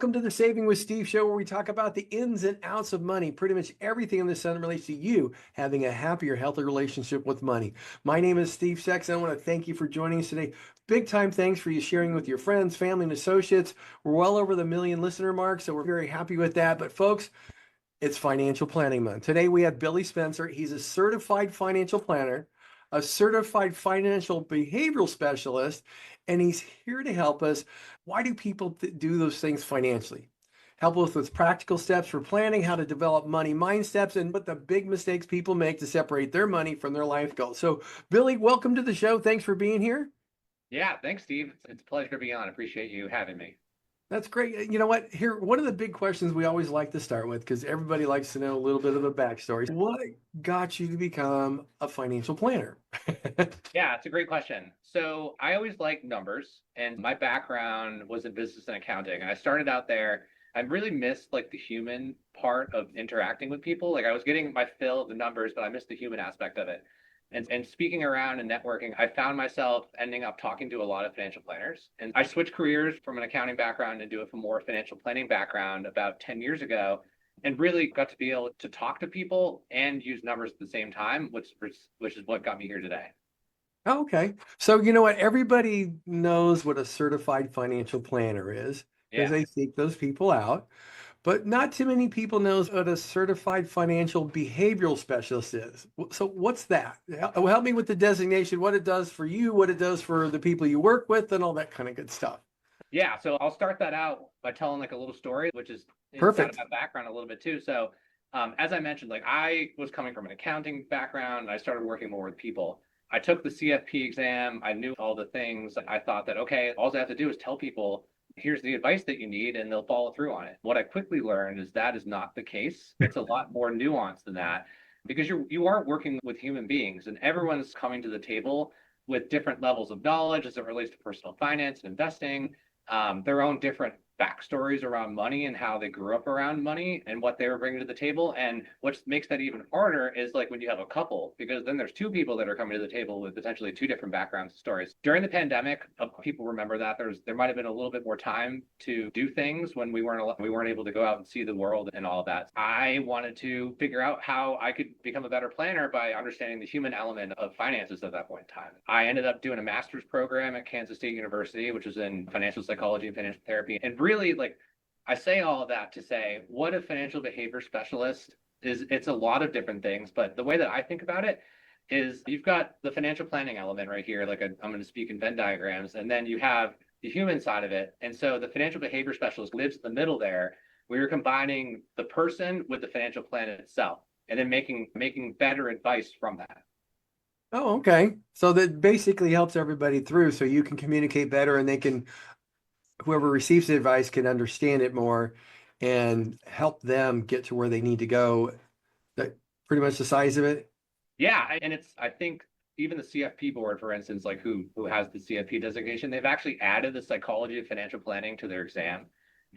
welcome to the Saving with Steve show, where we talk about the ins and outs of money. Pretty much everything in this that relates to you having a happier, healthier relationship with money. My name is Steve Sex, and I want to thank you for joining us today. Big time thanks for you sharing with your friends, family, and associates. We're well over the 1 million listener mark, so we're very happy with that. But folks, it's Financial Planning Month. Today we have Billy Spencer. He's a certified financial planner, a certified financial behavioral specialist, and he's here to help us. Why do people do those things financially? Help us with practical steps for planning, how to develop money mind steps, and what the big mistakes people make to separate their money from their life goals. So, Billy, welcome to the show. Thanks for being here. Yeah, thanks, Steve. It's a pleasure to be on. Appreciate you having me. That's great. You know what? Here, one of the big questions we always like to start with, because everybody likes to know a little bit of a backstory. What got you to become a financial planner? Yeah, it's a great question. So I always liked numbers, and my background was in business and accounting. And I started out there. I really missed like the human part of interacting with people. Like I was getting my fill of the numbers, but I missed the human aspect of it. And speaking around and networking, I found myself ending up talking to a lot of financial planners. And I switched careers from an accounting background into a more financial planning background about 10 years ago, and really got to be able to talk to people and use numbers at the same time, which is what got me here today. Oh, okay. So you know what? Everybody knows what a certified financial planner is because Yeah. they seek those people out. But not too many people knows what a certified financial behavioral specialist is. So what's that? Help me with the designation, what it does for you, what it does for the people you work with, and all that kind of good stuff. Yeah. So I'll start that out by telling like a little story, which is inside of Perfect. my background a little bit too. So as I mentioned, like I was coming from an accounting background and I started working more with people. I took the CFP exam. I knew all the things. I thought that, okay, all I have to do is tell people, here's the advice that you need, and they'll follow through on it. What I quickly learned is that is not the case. It's a lot more nuanced than that because you are working with human beings and everyone's coming to the table with different levels of knowledge as it relates to personal finance and investing, their own different backstories around money and how they grew up around money and what they were bringing to the table. And what makes that even harder is like when you have a couple, because then there's two people that are coming to the table with potentially two different backgrounds and stories. During the pandemic, people remember that there might have been a little bit more time to do things when we weren't able to go out and see the world and all of that. I wanted to figure out how I could become a better planner by understanding the human element of finances at that point in time. I ended up doing a master's program at Kansas State University, which is in financial psychology and financial therapy, and really like I say all of that to say what a financial behavior specialist is. It's a lot of different things, but the way that I think about it is you've got the financial planning element right here, like I'm going to speak in Venn diagrams, and then you have the human side of it. And so the financial behavior specialist lives in the middle there, where you're combining the person with the financial plan itself, and then making better advice from that. Oh, okay. So that basically helps everybody through so you can communicate better and they can, whoever receives the advice can understand it more and help them get to where they need to go. That pretty much the size of it. Yeah, and I think even the CFP board, for instance, like who has the CFP designation, they've actually added the psychology of financial planning to their exam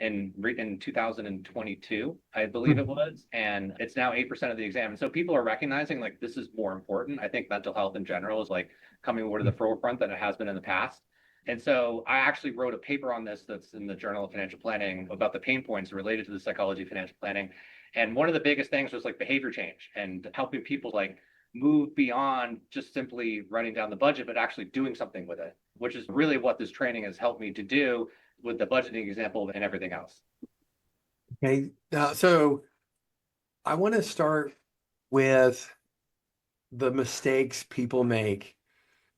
in 2022, I believe it was, and it's now 8% of the exam. And so people are recognizing like this is more important. I think mental health in general is like coming more to the forefront than it has been in the past. And so I actually wrote a paper on this that's in the Journal of Financial Planning about the pain points related to the psychology of financial planning. And one of the biggest things was like behavior change and helping people like move beyond just simply writing down the budget, but actually doing something with it, which is really what this training has helped me to do with the budgeting example and everything else. Okay. So I want to start with the mistakes people make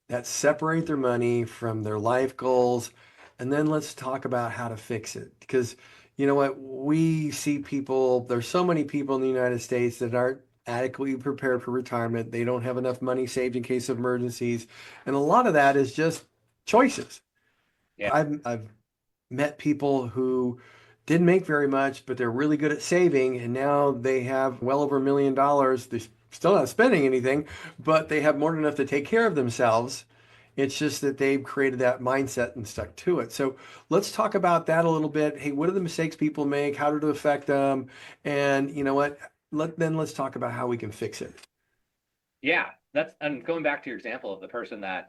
that separate their money from their life goals. And then let's talk about how to fix it. Because you know what? We see people, there's so many people in the United States that aren't adequately prepared for retirement. They don't have enough money saved in case of emergencies. And a lot of that is just choices. Yeah. I've met people who didn't make very much, but they're really good at saving, and now they have well over $1 million. They're still not spending anything, but they have more than enough to take care of themselves. It's just that they've created that mindset and stuck to it. So let's talk about that a little bit. Hey, what are the mistakes people make? How did it affect them? And you know what? Let's talk about how we can fix it. Yeah. And going back to your example of the person that,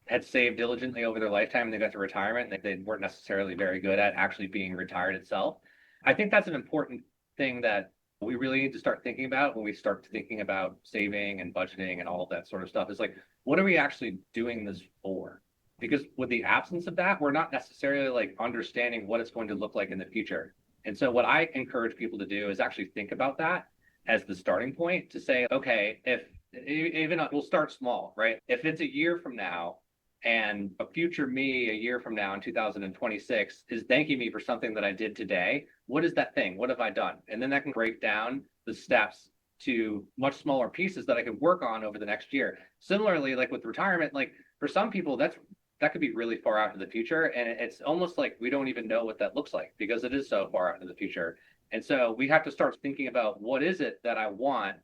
had saved diligently over their lifetime and they got to retirement and they weren't necessarily very good at actually being retired itself. I think that's an important thing that we really need to start thinking about when we start thinking about saving and budgeting and all of that sort of stuff is like, what are we actually doing this for? Because with the absence of that, we're not necessarily like understanding what it's going to look like in the future. And so what I encourage people to do is actually think about that as the starting point to say, okay, if even we'll start small, right? If it's a year from now and a future me a year from now in 2026 is thanking me for something that I did today, what is that thing? What have I done? And then that can break down the steps to much smaller pieces that I can work on over the next year. Similarly, like with retirement, like for some people, that could be really far out into the future. And it's almost like we don't even know what that looks like because it is so far out into the future. And so we have to start thinking about what is it that I want?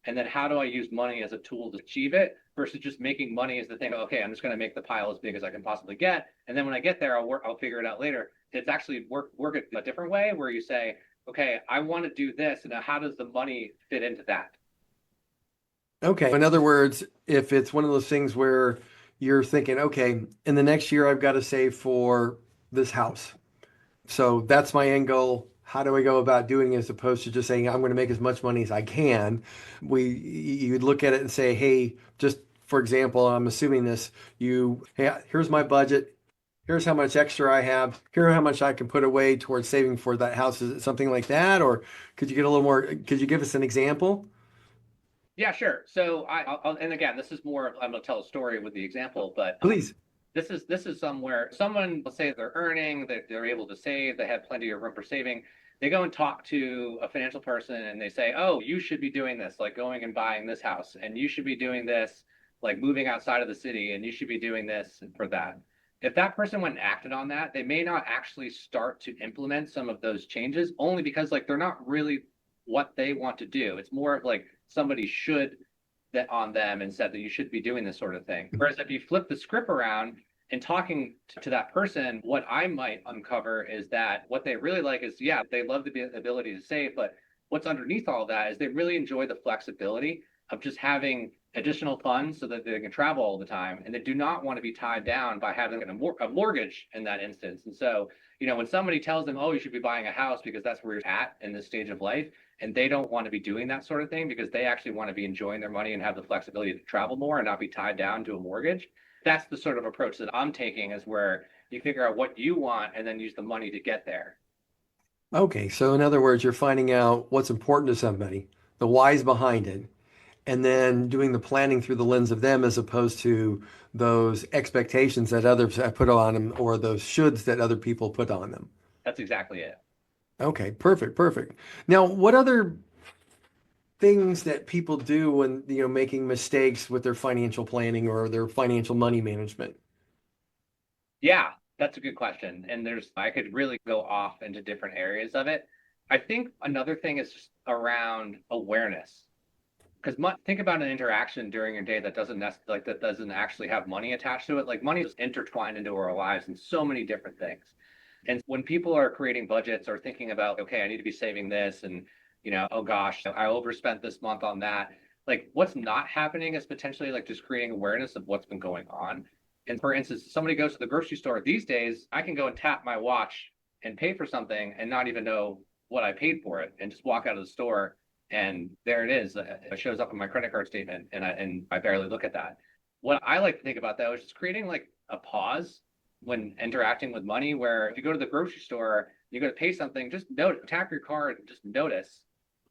And then how do I use money as a tool to achieve it versus just making money as the thing, okay, I'm just going to make the pile as big as I can possibly get. And then when I get there, I'll figure it out later. It's actually work it a different way where you say, okay, I want to do this. And now how does the money fit into that? Okay. In other words, if it's one of those things where you're thinking, okay, in the next year, I've got to save for this house. So that's my end goal. How do I go about doing it as opposed to just saying, I'm going to make as much money as I can? You'd look at it and say, hey, just for example, I'm assuming this, hey, here's my budget. Here's how much extra I have. Here's how much I can put away towards saving for that house. Is it something like that? Or could you get a little more, could you give us an example? Yeah, sure. So and again, this is more, I'm going to tell a story with the example, but Please. this is somewhere someone will say they're earning, that they're able to save, they have plenty of room for saving. They go and talk to a financial person and they say, "Oh, you should be doing this, like going and buying this house, and you should be doing this, like moving outside of the city, and you should be doing this for that." If that person went and acted on that, they may not actually start to implement some of those changes only because like they're not really what they want to do. It's more of like somebody should that on them and said that you should be doing this sort of thing. Whereas if you flip the script around and talking to that person, what I might uncover is that what they really like is, yeah, they love the ability to save, but what's underneath all of that is they really enjoy the flexibility of just having additional funds so that they can travel all the time. And they do not want to be tied down by having a mortgage in that instance. And so, when somebody tells them, oh, you should be buying a house because that's where you're at in this stage of life, and they don't want to be doing that sort of thing because they actually want to be enjoying their money and have the flexibility to travel more and not be tied down to a mortgage. That's the sort of approach that I'm taking is where you figure out what you want and then use the money to get there. Okay. So in other words, you're finding out what's important to somebody, the whys behind it, and then doing the planning through the lens of them as opposed to those expectations that others have put on them or those shoulds that other people put on them. That's exactly it. Okay, perfect, perfect. Now, what other things that people do when, making mistakes with their financial planning or their financial money management? Yeah, that's a good question. And I could really go off into different areas of it. I think another thing is just around awareness. Because think about an interaction during your day that that doesn't actually have money attached to it. Like money is intertwined into our lives in so many different things. And when people are creating budgets or thinking about, okay, I need to be saving this, and oh gosh, I overspent this month on that. Like what's not happening is potentially like just creating awareness of what's been going on. And for instance, somebody goes to the grocery store these days, I can go and tap my watch and pay for something and not even know what I paid for it and just walk out of the store and there it is. It shows up in my credit card statement and I barely look at that. What I like to think about though is just creating like a pause when interacting with money, where if you go to the grocery store, you go to pay something, just tap your card and just notice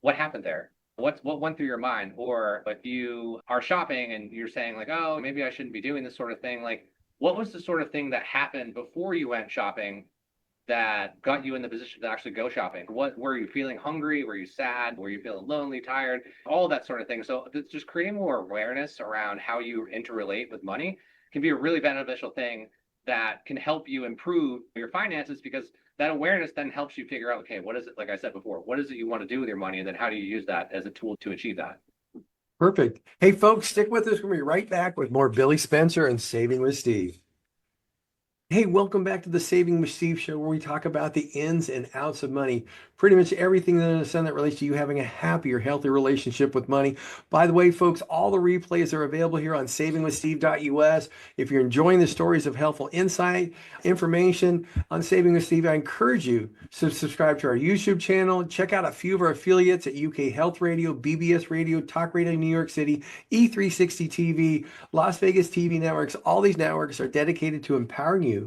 what happened there. What went through your mind? Or if you are shopping and you're saying like, oh, maybe I shouldn't be doing this sort of thing, like what was the sort of thing that happened before you went shopping that got you in the position to actually go shopping? What were you feeling hungry? Were you sad? Were you feeling lonely, tired? All that sort of thing. So just creating more awareness around how you interrelate with money can be a really beneficial thing that can help you improve your finances because that awareness then helps you figure out, okay, what is it, like I said before, what is it you want to do with your money? And then how do you use that as a tool to achieve that? Perfect. Hey, folks, stick with us. We're going to be right back with more Billy Spencer and Saving with Steve. Hey, welcome back to the Saving with Steve show, where we talk about the ins and outs of money. Pretty much everything under the sun that relates to you having a happier, healthy relationship with money. By the way, folks, all the replays are available here on savingwithsteve.us. If you're enjoying the stories of helpful insight, information on Saving with Steve, I encourage you to subscribe to our YouTube channel. Check out a few of our affiliates at UK Health Radio, BBS Radio, Talk Radio New York City, E360 TV, Las Vegas TV networks. All these networks are dedicated to empowering you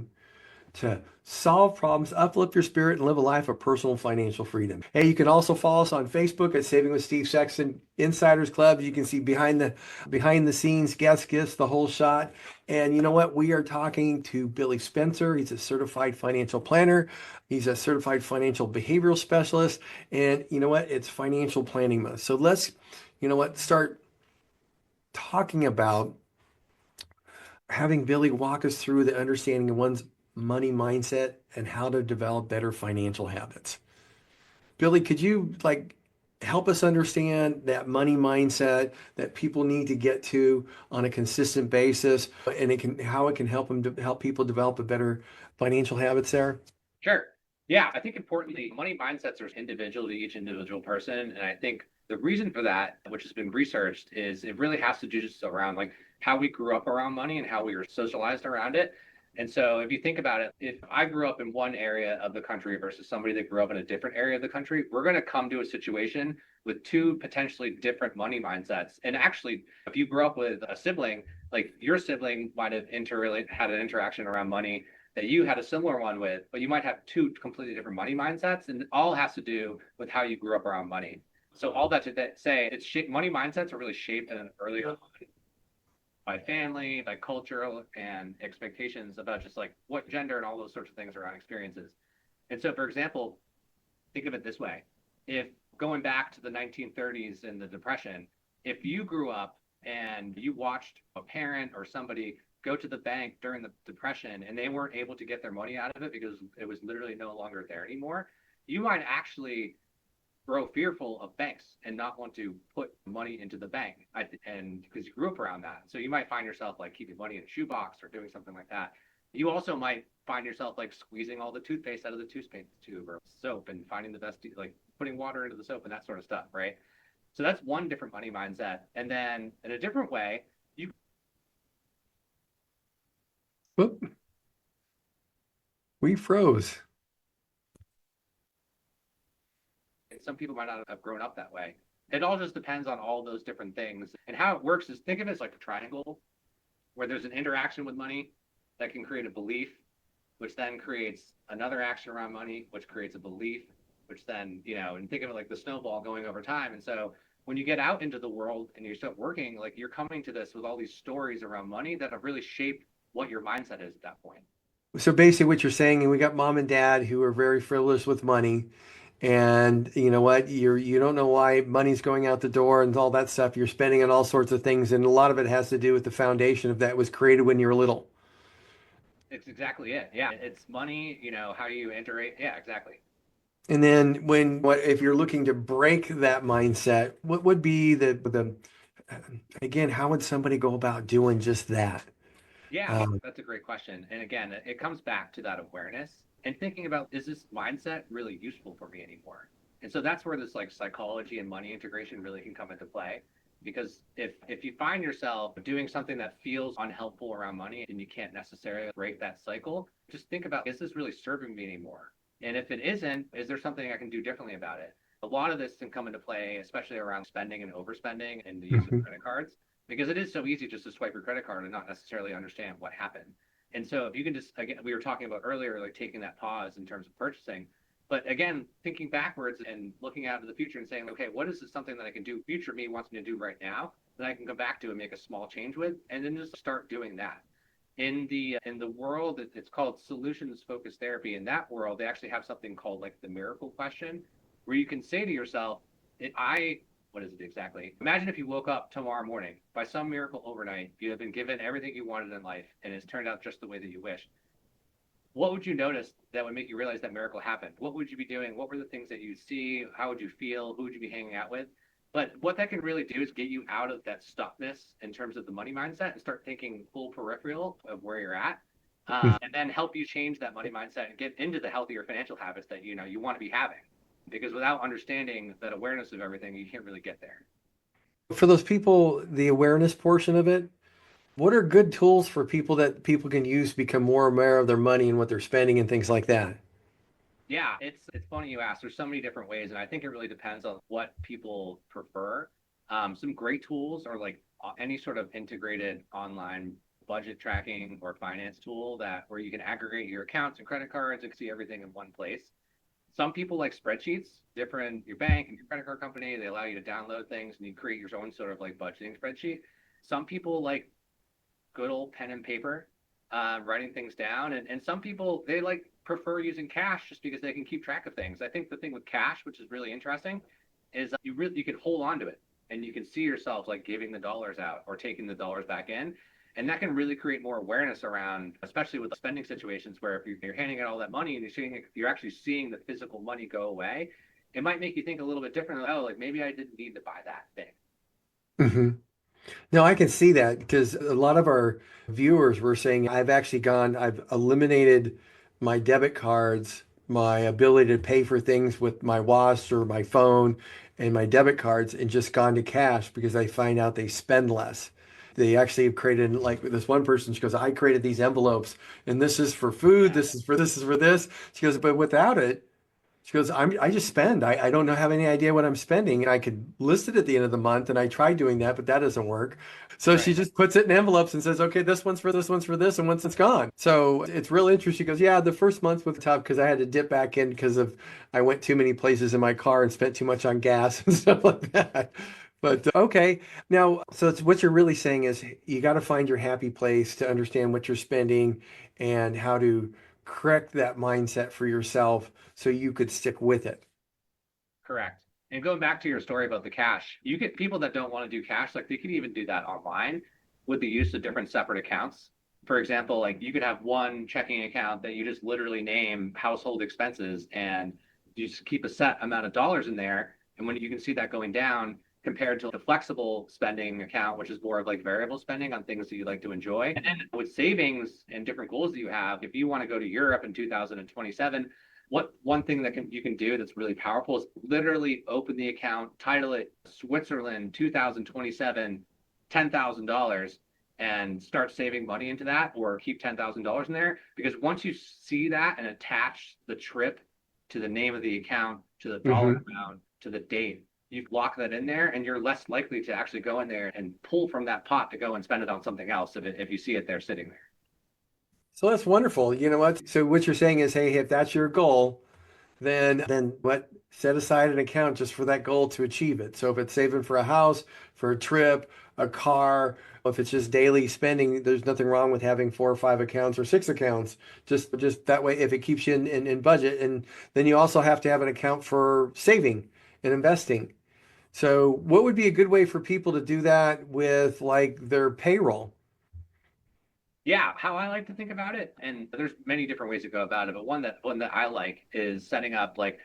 to solve problems, uplift your spirit, and live a life of personal financial freedom. Hey, you can also follow us on Facebook at Saving with Steve Sexton Insiders Club. You can see behind the scenes guest gifts, the whole shot. And you know what? We are talking to Billy Spencer. He's a certified financial planner. He's a certified financial behavioral specialist. And you know what? It's financial planning month. So let's, start talking about having Billy walk us through the understanding of one's money mindset and how to develop better financial habits. Billy, could you help us understand that money mindset that people need to get to on a consistent basis, and how it can help help people develop a better financial habits there? Sure. Yeah, I think importantly, money mindsets are individual to each individual person. And I think the reason for that, which has been researched, is it really has to do just around like how we grew up around money and how we were socialized around it. And so if you think about it, if I grew up in one area of the country versus somebody that grew up in a different area of the country, we're going to come to a situation with two potentially different money mindsets. And actually, if you grew up with a sibling, like your sibling might have had an interaction around money that you had a similar one with, but you might have two completely different money mindsets, and it all has to do with how you grew up around money. So all that to say, money mindsets are really shaped in an early on by family, by cultural and expectations about just like what gender and all those sorts of things around experiences. And so, for example, think of it this way: if going back to the 1930s and the Depression, if you grew up and you watched a parent or somebody go to the bank during the Depression and they weren't able to get their money out of it because it was literally no longer there anymore, you might actually grow fearful of banks and not want to put money into the bank. And because you grew up around that. So you might find yourself like keeping money in a shoebox or doing something like that. You also might find yourself like squeezing all the toothpaste out of the toothpaste tube or soap and finding the best, like putting water into the soap and that sort of stuff, right? So that's one different money mindset. And then in a different way, Whoop, we froze. some people might not have grown up that way. It all just depends on all those different things. And how it works is, think of it as like a triangle where there's an interaction with money that can create a belief, which then creates another action around money, which creates a belief, which then, and think of it like the snowball going over time. And so when you get out into the world and you start working, like you're coming to this with all these stories around money that have really shaped what your mindset is at that point. So basically what you're saying, and we got mom and dad who are very frivolous with money. And you know what? You don't know why money's going out the door and all that stuff. You're spending on all sorts of things, and a lot of it has to do with the foundation of that was created when you were little. It's exactly it. Yeah. It's money, how you enter it. Yeah, exactly. And then if you're looking to break that mindset, what would be the again, how would somebody go about doing just that? Yeah, Um, that's a great question. And again, it comes back to that awareness and thinking about, is this mindset really useful for me anymore? And so that's where this like psychology and money integration really can come into play. Because if you find yourself doing something that feels unhelpful around money and you can't necessarily break that cycle, just think about, is this really serving me anymore? And if it isn't, is there something I can do differently about it? A lot of this can come into play, especially around spending and overspending and the use of mhm. credit cards, because it is so easy just to swipe your credit card and not necessarily understand what happened. And so if you can just, again, we were talking about earlier, like taking that pause in terms of purchasing, but again, thinking backwards and looking out to the future and saying, okay, what is this something that I can do, future me wants me to do right now, that I can come back to and make a small change with, and then just start doing that. In the world, it's called solutions focused therapy. In that world, they actually have something called like the miracle question, where you can say to yourself, I what is it exactly? Imagine if you woke up tomorrow morning, by some miracle overnight, you have been given everything you wanted in life, and it's turned out just the way that you wished. What would you notice that would make you realize that miracle happened? What would you be doing? What were the things that you'd see? How would you feel? Who would you be hanging out with? But what that can really do is get you out of that stuckness in terms of the money mindset and start thinking full peripheral of where you're at. and then help you change that money mindset and get into the healthier financial habits that you want to be having. Because without understanding that awareness of everything, you can't really get there. For those people, the awareness portion of it, what are good tools for people that people can use to become more aware of their money and what they're spending and things like that? Yeah, it's funny you ask. There's so many different ways, and I think it really depends on what people prefer. Some great tools are like any sort of integrated online budget tracking or finance tool that where you can aggregate your accounts and credit cards and see everything in one place. Some people like spreadsheets, different your bank and your credit card company. They allow you to download things and you create your own sort of like budgeting spreadsheet. Some people like good old pen and paper, writing things down. And some people they like prefer using cash just because they can keep track of things. I think the thing with cash, which is really interesting, is you can hold on to it and you can see yourself like giving the dollars out or taking the dollars back in. And that can really create more awareness around, especially with spending situations where if you're handing out all that money and you're actually seeing the physical money go away, it might make you think a little bit differently. Oh, like maybe I didn't need to buy that thing. Hmm. No, I can see that because a lot of our viewers were saying I've eliminated my debit cards, my ability to pay for things with my watch or my phone and my debit cards and just gone to cash because I find out they spend less. They actually have created, like this one person, she goes, I created these envelopes and this is for food, Yeah, this is for this. She goes, but without it, she goes, I just spend. I don't know, have any idea what I'm spending. And I could list it at the end of the month. And I tried doing that, but that doesn't work. So she right. just puts it in envelopes and says, okay, this one's for this, one's for this. And once it's gone. So it's real interesting. She goes, yeah, the first month was tough because I had to dip back in because of I went too many places in my car and spent too much on gas and stuff like that. But okay. Now, so it's what you're really saying is you got to find your happy place to understand what you're spending and how to correct that mindset for yourself so you could stick with it. Correct. And going back to your story about the cash, you get people that don't want to do cash, like they could even do that online with the use of different separate accounts. For example, like you could have one checking account that you just literally name household expenses and you just keep a set amount of dollars in there. And when you can see that going down compared to the flexible spending account, which is more of like variable spending on things that you like to enjoy. And then with savings and different goals that you have, if you want to go to Europe in 2027, what one thing that you can do that's really powerful is literally open the account, title it Switzerland 2027, $10,000, and start saving money into that, or keep $10,000 in there. Because once you see that and attach the trip to the name of the account, to the dollar Hmm. amount, to the date, you lock that in there, and you're less likely to actually go in there and pull from that pot to go and spend it on something else if you see it there sitting there. So that's wonderful. You know what? So what you're saying is, hey, if that's your goal, then what? Set aside an account just for that goal to achieve it. So if it's saving for a house, for a trip, a car, if it's just daily spending, there's nothing wrong with having 4 or 5 accounts or 6 accounts. Just that way, if it keeps you in budget, and then you also have to have an account for saving and investing. So what would be a good way for people to do that with like their payroll? Yeah, how I like to think about it, and there's many different ways to go about it, but one that I like is setting up like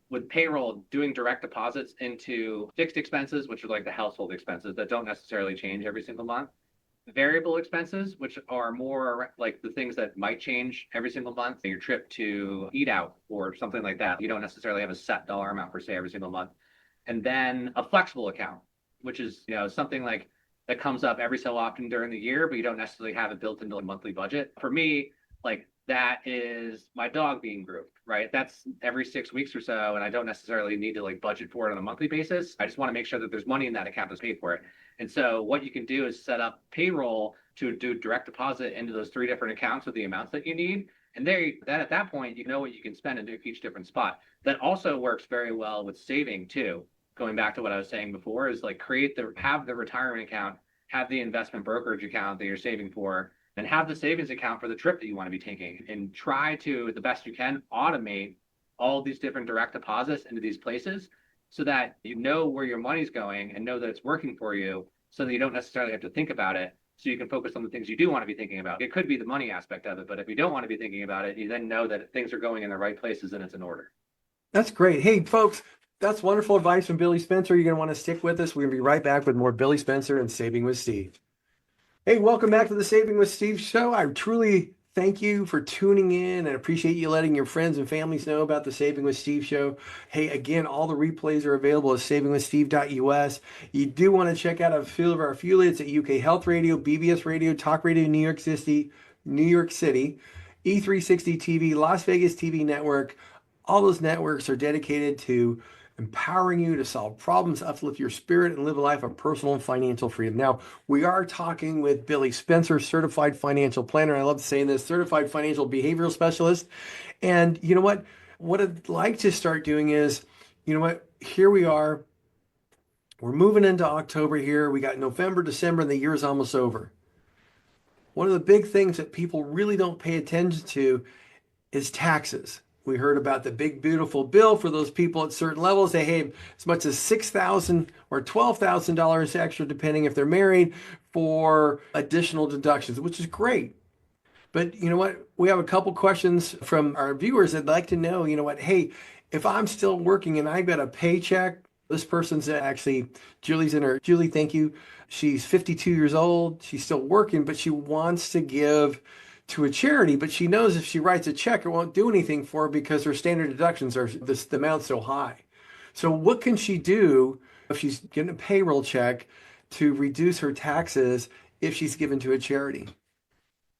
with payroll, doing direct deposits into fixed expenses, which are like the household expenses that don't necessarily change every single month. Variable expenses, which are more like the things that might change every single month, your trip to eat out or something like that. You don't necessarily have a set dollar amount per se every single month. And then a flexible account, which is something like that comes up every so often during the year, but you don't necessarily have it built into a monthly budget. For me, like that is my dog being grouped, right? That's every 6 weeks or so, and I don't necessarily need to like budget for it on a monthly basis. I just want to make sure that there's money in that account that's paid for it. And so what you can do is set up payroll to do direct deposit into those three different accounts with the amounts that you need. And then at that point, you know what you can spend into each different spot. That also works very well with saving too. Going back to what I was saying before, is like have the retirement account, have the investment brokerage account that you're saving for, and have the savings account for the trip that you want to be taking. And try to, the best you can, automate all these different direct deposits into these places so that you know where your money's going and know that it's working for you so that you don't necessarily have to think about it. So you can focus on the things you do want to be thinking about. It could be the money aspect of it, but if you don't want to be thinking about it, you then know that things are going in the right places and it's in order. That's great. Hey, folks, that's wonderful advice from Billy Spencer. You're going to want to stick with us. We're going to be right back with more Billy Spencer and Saving with Steve. Hey, welcome back to the Saving with Steve show. I truly Thank you for tuning in and appreciate you letting your friends and families know about the Saving with Steve show. Hey, again, all the replays are available at savingwithsteve.us. You do want to check out a few of our affiliates at UK Health Radio, BBS Radio, Talk Radio New York City, E360 TV, Las Vegas TV Network. All those networks are dedicated to empowering you to solve problems, uplift your spirit, and live a life of personal and financial freedom. Now, we are talking with Billy Spencer, certified financial planner. I love saying this, certified financial behavioral specialist. And you know what? What I'd like to start doing is, you know what? Here we are. We're moving into October here. We got November, December, and the year is almost over. One of the big things that people really don't pay attention to is taxes. We heard about the big beautiful bill for those people at certain levels. They have as much as $6,000 or $12,000 extra, depending if they're married, for additional deductions, which is great. But you know what? We have a couple questions from our viewers that'd like to know, you know what? Hey, if I'm still working and I've got a paycheck, this person's actually, Julie's in her, Julie, thank you. She's 52 years old. She's still working, but she wants to give to a charity, but she knows if she writes a check, it won't do anything for her because her standard deductions are the amount's so high. So what can she do if she's getting a payroll check to reduce her taxes if she's given to a charity?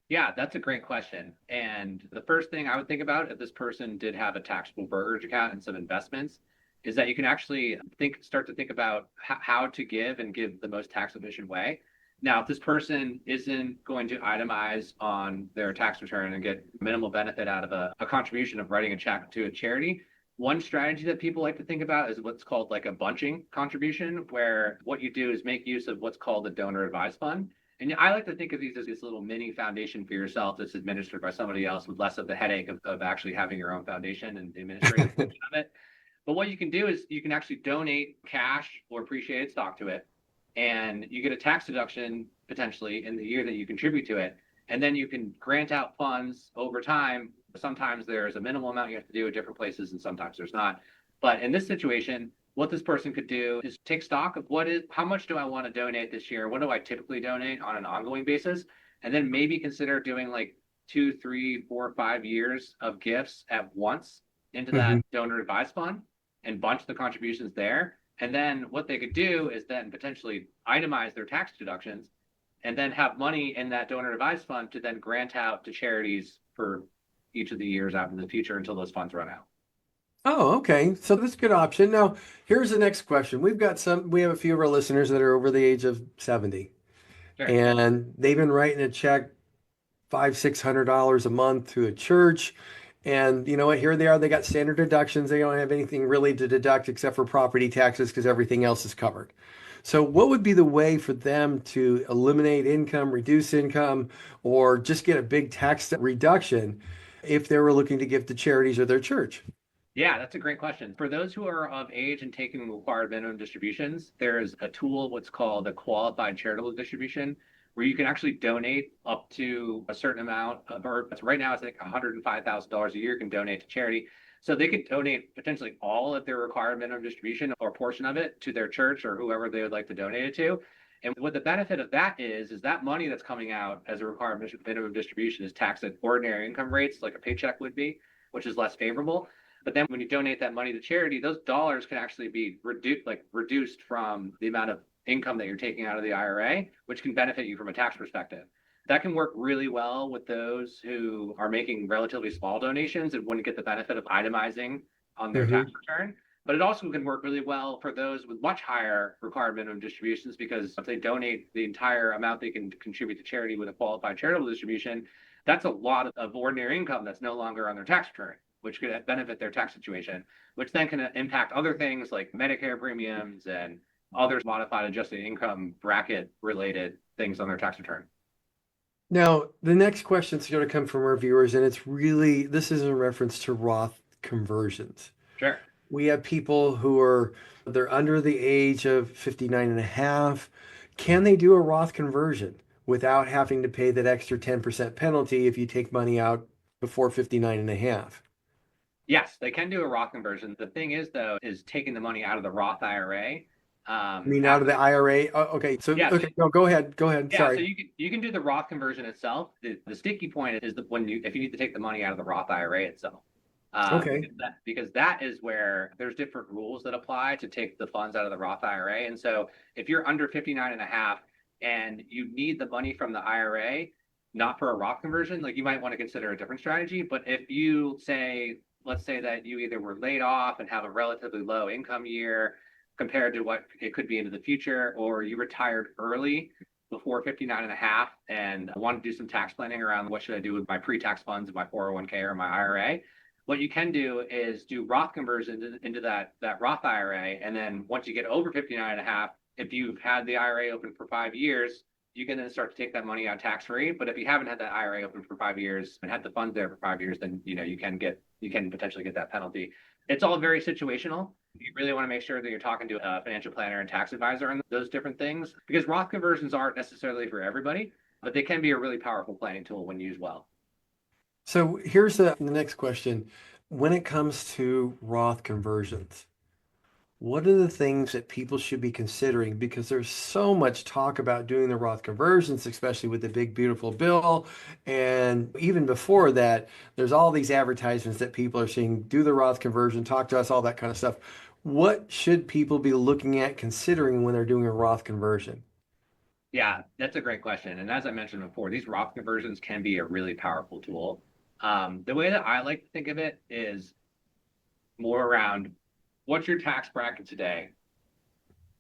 Yeah, that's a great question. And the first thing I would think about if this person did have a taxable brokerage account and some investments is that you can actually start to think about how to give and give the most tax efficient way. Now, if this person isn't going to itemize on their tax return and get minimal benefit out of a contribution of writing a check to a charity, one strategy that people like to think about is what's called like a bunching contribution, where what you do is make use of what's called a donor advised fund. And I like to think of these as this little mini foundation for yourself that's administered by somebody else with less of the headache of actually having your own foundation and the administrative portion of it. But what you can do is you can actually donate cash or appreciated stock to it, and you get a tax deduction potentially in the year that you contribute to it. And then you can grant out funds over time. Sometimes there's a minimal amount you have to do at different places, and sometimes there's not. But in this situation, what this person could do is take stock of how much do I want to donate this year? What do I typically donate on an ongoing basis? And then maybe consider doing like 2, 3, 4, 5 years of gifts at once into that donor advised fund and bunch the contributions there. And then what they could do is then potentially itemize their tax deductions and then have money in that donor advised fund to then grant out to charities for each of the years out in the future until those funds run out. Oh, okay. So that's a good option. Now, here's the next question. We have a few of our listeners that are over the age of 70, Sure. and they've been writing a check $500-600 a month to a church. And you know what? Here they are. They got standard deductions. They don't have anything really to deduct except for property taxes because everything else is covered. So what would be the way for them to eliminate income, reduce income, or just get a big tax reduction if they were looking to give to charities or their church? Yeah, that's a great question. For those who are of age and taking required minimum distributions, there's a tool, what's called a qualified charitable distribution, where you can actually donate up to a certain amount or right now it's like $105,000 a year you can donate to charity. So they could donate potentially all of their required minimum distribution or a portion of it to their church or whoever they would like to donate it to. And what the benefit of that is that money that's coming out as a required minimum distribution is taxed at ordinary income rates, like a paycheck would be, which is less favorable. But then when you donate that money to charity, those dollars can actually be reduced from the amount of income that you're taking out of the IRA, which can benefit you from a tax perspective. That can work really well with those who are making relatively small donations and wouldn't get the benefit of itemizing on their tax return. But it also can work really well for those with much higher required minimum distributions, because if they donate the entire amount they can contribute to charity with a qualified charitable distribution, that's a lot of ordinary income that's no longer on their tax return, which could benefit their tax situation, which then can impact other things like Medicare premiums and other modified adjusted income bracket related things on their tax return. Now, the next question is going to come from our viewers, and this is in reference to Roth conversions. Sure. We have people they're under the age of 59 and a half. Can they do a Roth conversion without having to pay that extra 10% penalty if you take money out before 59 and a half? Yes, they can do a Roth conversion. The thing is, though, is taking the money out of the Roth IRA I mean, out of the After, IRA. Oh, okay. So, yeah, so okay. No, go ahead. Go ahead. yeah, so Sorry. you can do the Roth conversion itself. The sticky point is when you if you need to take the money out of the Roth IRA itself, Okay. because that is where there's different rules that apply to take the funds out of the Roth IRA. And so if you're under 59 and a half and you need the money from the IRA, not for a Roth conversion, like you might want to consider a different strategy. But if you say, let's say that you either were laid off and have a relatively low income year compared to what it could be into the future, or you retired early before 59 and a half and want to do some tax planning around what should I do with my pre-tax funds, my 401k or my IRA, what you can do is do Roth conversions into that Roth IRA. And then once you get over 59 and a half, if you've had the IRA open for 5 years, you can then start to take that money out tax free. But if you haven't had that IRA open for 5 years and had the funds there for 5 years, then you can potentially get that penalty. It's all very situational. You really want to make sure that you're talking to a financial planner and tax advisor on those different things, because Roth conversions aren't necessarily for everybody, but they can be a really powerful planning tool when used well. So here's the next question. When it comes to Roth conversions, what are the things that people should be considering? Because there's so much talk about doing the Roth conversions, especially with the big, beautiful bill. And even before that, there's all these advertisements that people are seeing, do the Roth conversion, talk to us, all that kind of stuff. What should people be looking at considering when they're doing a Roth conversion? Yeah, that's a great question. And as I mentioned before, these Roth conversions can be a really powerful tool. The way that I like to think of it is more around what's your tax bracket today,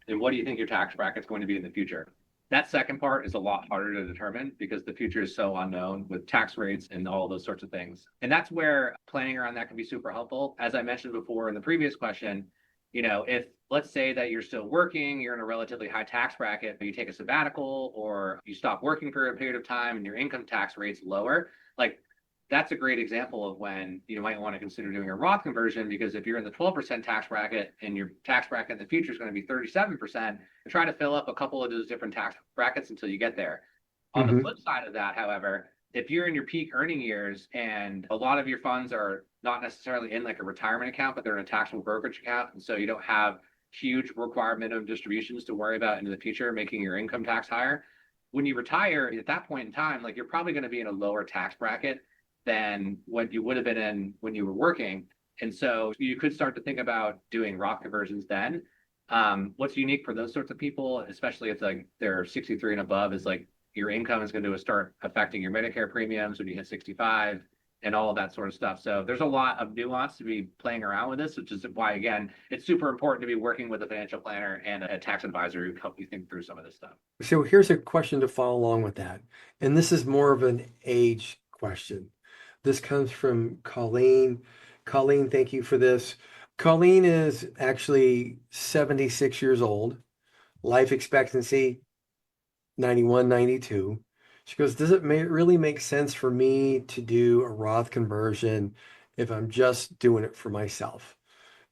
and what do you think your tax bracket is going to be in the future? That second part is a lot harder to determine because the future is so unknown with tax rates and all those sorts of things. And that's where planning around that can be super helpful. As I mentioned before in the previous question, if let's say that you're still working, you're in a relatively high tax bracket, but you take a sabbatical or you stop working for a period of time and your income tax rate's lower, like that's a great example of when you might want to consider doing a Roth conversion, because if you're in the 12% tax bracket and your tax bracket in the future is going to be 37%, try to fill up a couple of those different tax brackets until you get there. On the Hmm. flip side of that, however, if you're in your peak earning years and a lot of your funds are not necessarily in like a retirement account, but they're in a taxable brokerage account, and so you don't have huge required minimum distributions to worry about into the future, making your income tax higher. When you retire at that point in time, like you're probably going to be in a lower tax bracket than what you would have been in when you were working. And so you could start to think about doing Roth conversions then. What's unique for those sorts of people, especially if like they're 63 and above, is like your income is going to start affecting your Medicare premiums when you hit 65 and all of that sort of stuff. So there's a lot of nuance to be playing around with this, which is why, again, it's super important to be working with a financial planner and a tax advisor who can help you think through some of this stuff. So here's a question to follow along with that. And this is more of an age question. This comes from Colleen. Colleen, thank you for this. Colleen is actually 76 years old, life expectancy 91, 92. She goes, does it really make sense for me to do a Roth conversion if I'm just doing it for myself?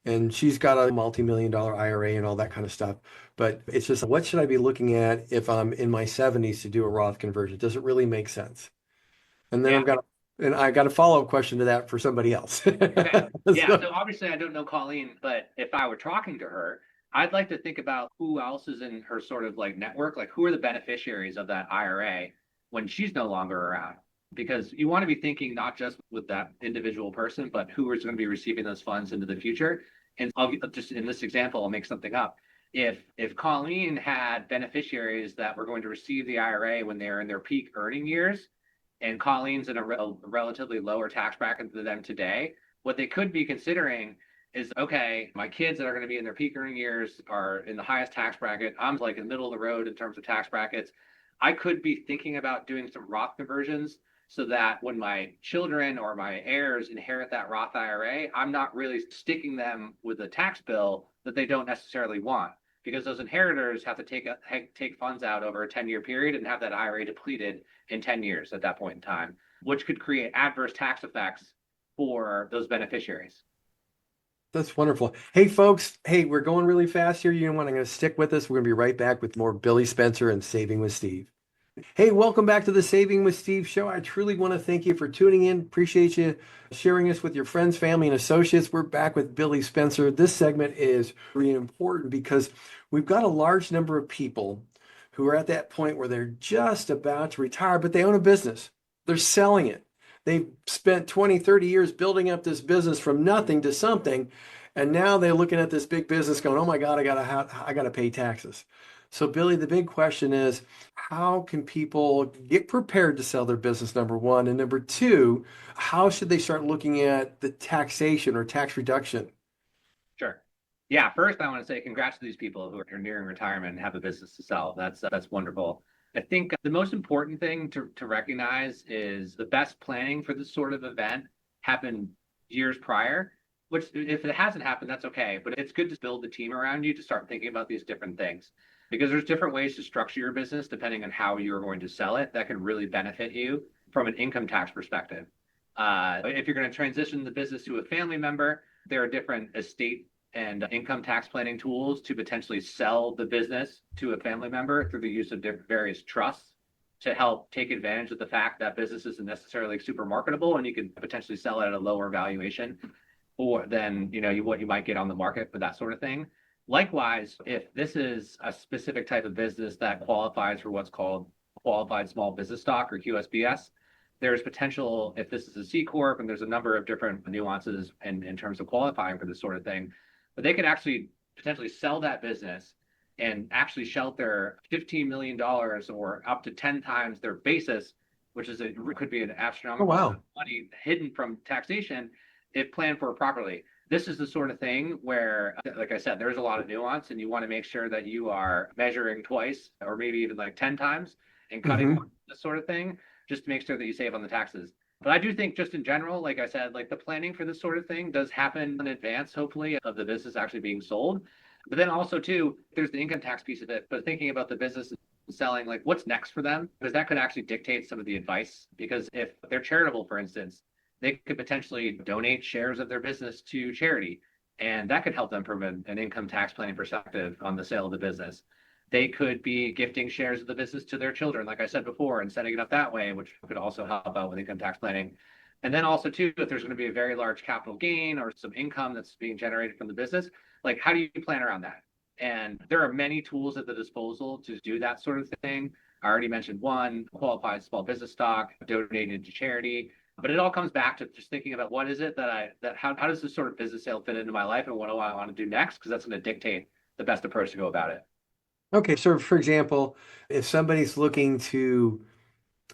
And she's got a multi-million dollar IRA and all that kind of stuff. But it's just, what should I be looking at if I'm in my 70s to do a Roth conversion? Does it really make sense? And then Yeah. I got a follow-up question to that for somebody else. Okay. Yeah. So, So obviously, I don't know Colleen, but if I were talking to her, I'd like to think about who else is in her sort of like network, like who are the beneficiaries of that IRA when she's no longer around. Because you want to be thinking not just with that individual person, but who is going to be receiving those funds into the future. And I'll just in this example, I'll make something up. If Colleen had beneficiaries that were going to receive the IRA when they're in their peak earning years, and Colleen's in a relatively lower tax bracket than them today, what they could be considering is, okay, my kids that are going to be in their peak earning years are in the highest tax bracket. I'm like in the middle of the road in terms of tax brackets. I could be thinking about doing some Roth conversions so that when my children or my heirs inherit that Roth IRA, I'm not really sticking them with a tax bill that they don't necessarily want, because those inheritors have to take funds out over a 10-year period and have that IRA depleted in 10 years at that point in time, which could create adverse tax effects for those beneficiaries. that's wonderful. Hey, folks. Hey, we're going really fast here. You know what? I'm going to stick with us. We're going to be right back with more Billy Spencer and Saving with Steve. Hey, welcome back to the Saving with Steve show. I truly want to thank you for tuning in. Appreciate you sharing us with your friends, family, and associates. We're back with Billy Spencer. This segment is really important because we've got a large number of people who are at that point where they're just about to retire, but they own a business. They're selling it. They've spent 20, 30 years building up this business from nothing to something. And now they're looking at this big business going, oh my God, I gotta pay taxes. So Billy, the big question is, how can people get prepared to sell their business, number one? And number two, how should they start looking at the taxation or tax reduction? Sure. Yeah, first I want to say congrats to these people who are nearing retirement and have a business to sell. That's wonderful. I think the most important thing to recognize is the best planning for this sort of event happened years prior, which if it hasn't happened, that's okay. But it's good to build the team around you to start thinking about these different things because there's different ways to structure your business depending on how you're going to sell it that can really benefit you from an income tax perspective. If you're going to transition the business to a family member, there are different estate and income tax planning tools to potentially sell the business to a family member through the use of various trusts to help take advantage of the fact that business isn't necessarily super marketable and you can potentially sell it at a lower valuation or than what you might get on the market for that sort of thing. Likewise, if this is a specific type of business that qualifies for what's called qualified small business stock or QSBS, there's potential if this is a C corp, and there's a number of different nuances in terms of qualifying for this sort of thing, but they could actually potentially sell that business and actually shelter $15 million or up to 10 times their basis, which could be an Oh, astronomical amount wow. of money hidden from taxation if planned for properly. This is the sort of thing where, like I said, there's a lot of nuance, and you want to make sure that you are measuring twice or maybe even like 10 times and cutting Hmm. this sort of thing just to make sure that you save on the taxes. But I do think just in general, like I said, like the planning for this sort of thing does happen in advance, hopefully, of the business actually being sold. But then also too, there's the income tax piece of it, but thinking about the business selling, like what's next for them, because that could actually dictate some of the advice. Because if they're charitable, for instance, they could potentially donate shares of their business to charity. And that could help them from an income tax planning perspective on the sale of the business. They could be gifting shares of the business to their children, like I said before, and setting it up that way, which could also help out with income tax planning. And then also too, if there's going to be a very large capital gain or some income that's being generated from the business, like how do you plan around that? And there are many tools at the disposal to do that sort of thing. I already mentioned one, qualified small business stock, donated to charity. But it all comes back to just thinking about what is it how does this sort of business sale fit into my life and what do I want to do next? Because that's going to dictate the best approach to go about it. Okay, so for example, if somebody's looking to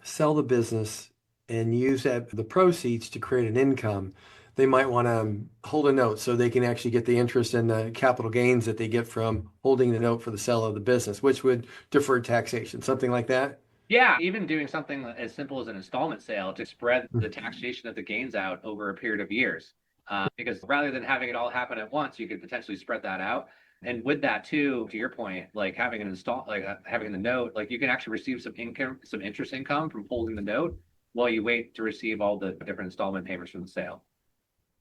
sell the business and use the proceeds to create an income, they might want to hold a note so they can actually get the interest and the capital gains that they get from holding the note for the sale of the business, which would defer taxation, something like that. Yeah, even doing something as simple as an installment sale to spread the taxation of the gains out over a period of years. Because rather than having it all happen at once, you could potentially spread that out. And with that too, to your point, like having the note, like you can actually receive some income, some interest income from holding the note while you wait to receive all the different installment payments from the sale.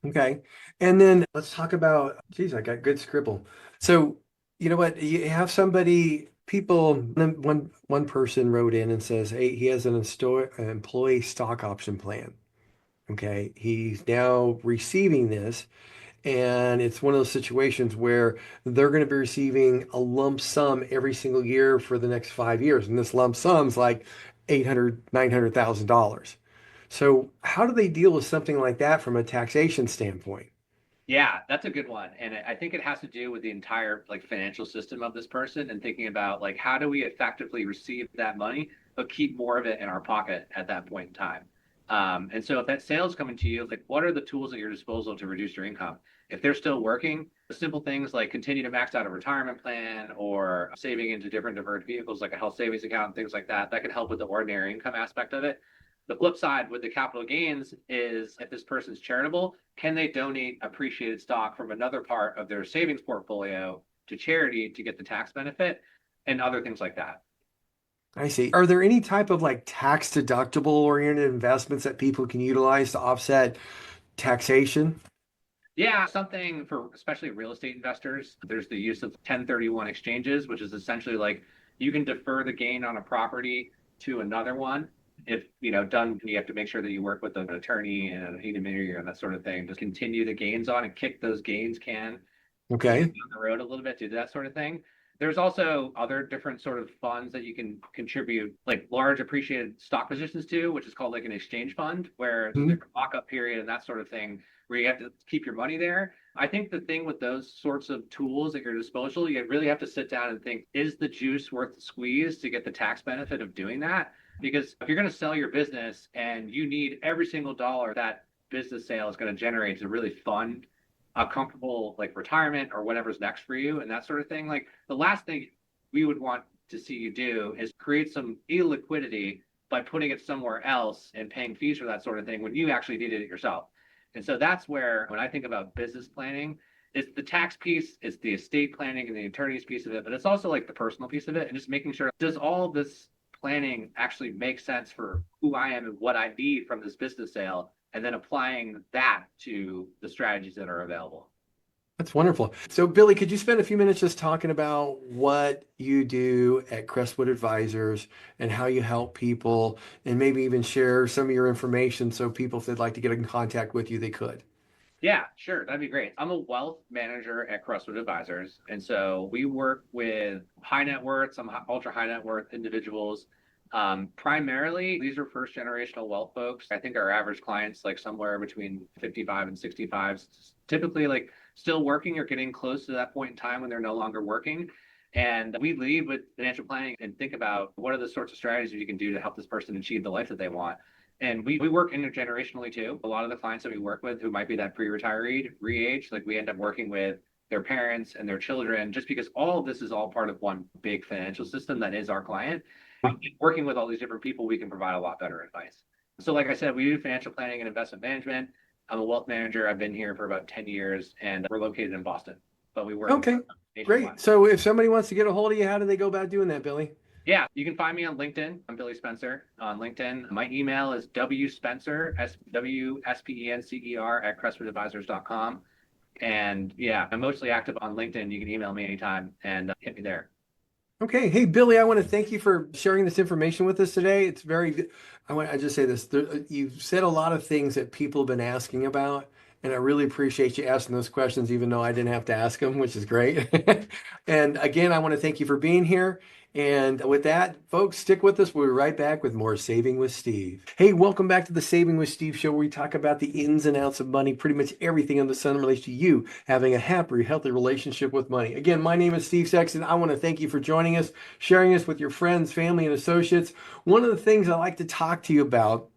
Okay. And then let's talk about, geez, I got good scribble. So, you know what? You have one person wrote in and says, hey, he has an employee stock option plan. Okay. He's now receiving this, and it's one of those situations where they're going to be receiving a lump sum every single year for the next 5 years. And this lump sum's like 800, $900,000. So how do they deal with something like that from a taxation standpoint? Yeah, that's a good one. And I think it has to do with the entire like financial system of this person and thinking about like how do we effectively receive that money, but keep more of it in our pocket at that point in time. And so if that sale is coming to you, like what are the tools at your disposal to reduce your income? If they're still working, simple things like continue to max out a retirement plan or saving into different deferred vehicles like a health savings account and things like that, that can help with the ordinary income aspect of it. The flip side with the capital gains is if this person's charitable, can they donate appreciated stock from another part of their savings portfolio to charity to get the tax benefit and other things like that? I see. Are there any type of like tax deductible oriented investments that people can utilize to offset taxation? Yeah, something for especially real estate investors. There's the use of 1031 exchanges, which is essentially like you can defer the gain on a property to another one. If done, you have to make sure that you work with an attorney and an intermediary and that sort of thing to continue the gains on and kick those gains Okay. down the road a little bit, do that sort of thing. There's also other different sort of funds that you can contribute like large appreciated stock positions to, which is called like an exchange fund, where there's a Mhm. different lockup period and that sort of thing, where you have to keep your money there. I think the thing with those sorts of tools at your disposal, you really have to sit down and think, is the juice worth the squeeze to get the tax benefit of doing that? Because if you're going to sell your business and you need every single dollar that business sale is going to generate to really fund a comfortable like retirement or whatever's next for you and that sort of thing. Like the last thing we would want to see you do is create some illiquidity by putting it somewhere else and paying fees for that sort of thing when you actually needed it yourself. And so that's where when I think about business planning, it's the tax piece, it's the estate planning and the attorney's piece of it, but it's also like the personal piece of it and just making sure does all of this planning actually make sense for who I am and what I need from this business sale and then applying that to the strategies that are available. That's wonderful. So, Billy, could you spend a few minutes just talking about what you do at Crestwood Advisors and how you help people, and maybe even share some of your information so people, if they'd like to get in contact with you, they could? Yeah, sure. That'd be great. I'm a wealth manager at Crestwood Advisors. And so we work with high net worth, some ultra high net worth individuals. Primarily, these are first generational wealth folks. I think our average client's like somewhere between 55 and 65, typically like still working or getting close to that point in time when they're no longer working. And we lead with financial planning and think about what are the sorts of strategies you can do to help this person achieve the life that they want. And we work intergenerationally too. A lot of the clients that we work with who might be that pre-retiree age, like we end up working with their parents and their children, just because all of this is all part of one big financial system that is our client. Working with all these different people, we can provide a lot better advice. So, like I said, we do financial planning and investment management. I'm a wealth manager. I've been here for about 10 years and we're located in Boston, but we work Okay, nationwide. great. So, if somebody wants to get a hold of you, how do they go about doing that, Billy? Yeah, you can find me on LinkedIn. I'm Billy Spencer on LinkedIn. My email is wspencer, WSPENCER at crestwoodadvisors.com. And yeah, I'm mostly active on LinkedIn. You can email me anytime and hit me there. Okay. Hey, Billy, I want to thank you for sharing this information with us today. It's very good. I just say this. You've said a lot of things that people have been asking about, and I really appreciate you asking those questions, even though I didn't have to ask them, which is great. And again, I want to thank you for being here. And with that, folks, stick with us. We'll be right back with more Saving with Steve. Hey, welcome back to the Saving with Steve show, where we talk about the ins and outs of money, pretty much everything in the sun relates to you having a happier, healthy relationship with money. Again, my name is Steve Sexton. I want to thank you for joining us, sharing us with your friends, family, and associates. One of the things I like to talk to you about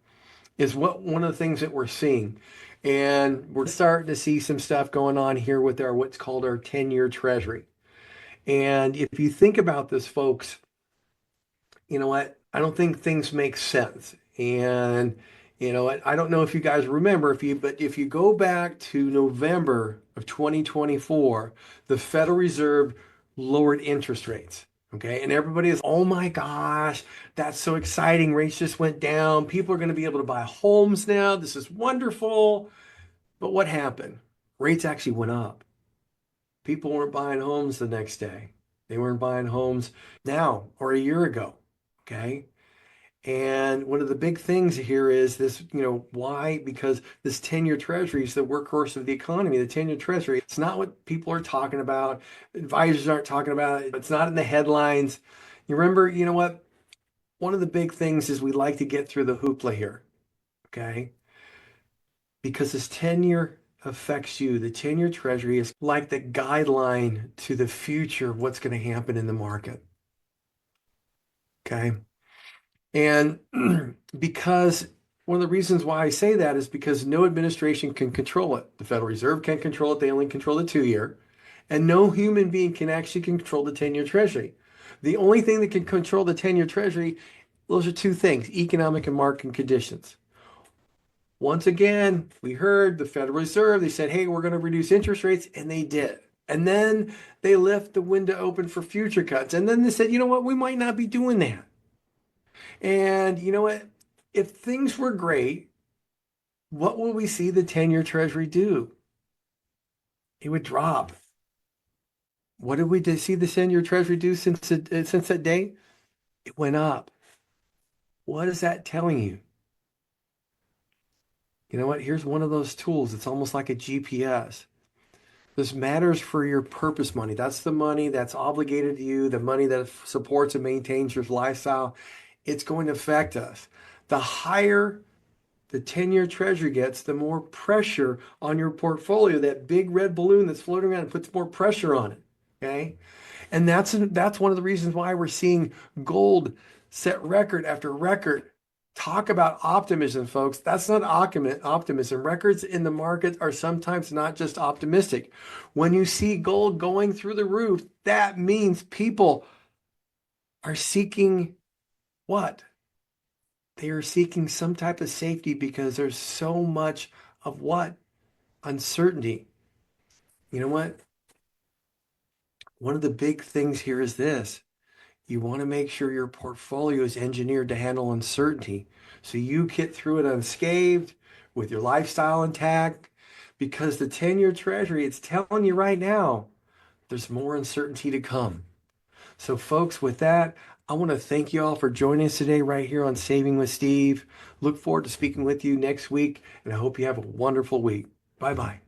is one of the things that we're seeing. And we're starting to see some stuff going on here with our what's called our 10-year treasury. And if you think about this, folks, you know what? I don't think things make sense. And you know what? I don't know if you guys remember but if you go back to November of 2024, the Federal Reserve lowered interest rates. Okay. And everybody is, oh my gosh, that's so exciting. Rates just went down. People are going to be able to buy homes now. This is wonderful. But what happened? Rates actually went up. People weren't buying homes the next day. They weren't buying homes now or a year ago. Okay. And one of the big things here is this, why? Because this 10-year treasury is the workhorse of the economy. The 10-year treasury, it's not what people are talking about. Advisors aren't talking about it. It's not in the headlines. You remember, you know what? One of the big things is we like to get through the hoopla here. Okay. Because this 10-year affects you. The 10-year treasury is like the guideline to the future of what's going to happen in the market. Okay. And because one of the reasons why I say that is because no administration can control it. The Federal Reserve can't control it. They only control the 2-year. And no human being can actually control the 10-year treasury. The only thing that can control the 10-year treasury, those are two things, economic and market conditions. Once again, we heard the Federal Reserve, they said, hey, we're going to reduce interest rates, and they did. And then they left the window open for future cuts. And then they said, you know what, we might not be doing that. And you know what? If things were great, what will we see the 10-year treasury do? It would drop. What did we see the 10-year treasury do since that day? It went up. What is that telling you? You know what? Here's one of those tools. It's almost like a GPS. This matters for your purpose money. That's the money that's obligated to you, the money that supports and maintains your lifestyle. It's going to affect us. The higher the 10-year treasury gets, the more pressure on your portfolio. That big red balloon that's floating around puts more pressure on it. Okay. And that's one of the reasons why we're seeing gold set record after record. Talk about optimism, folks. That's not optimism. Records in the market are sometimes not just optimistic. When you see gold going through the roof, that means people are seeking what? They are seeking some type of safety because there's so much of what? Uncertainty. You know what? One of the big things here is this. You want to make sure your portfolio is engineered to handle uncertainty so you get through it unscathed with your lifestyle intact because the 10-year treasury, it's telling you right now, there's more uncertainty to come. So folks, with that, I want to thank you all for joining us today right here on Saving with Steve. Look forward to speaking with you next week, and I hope you have a wonderful week. Bye-bye.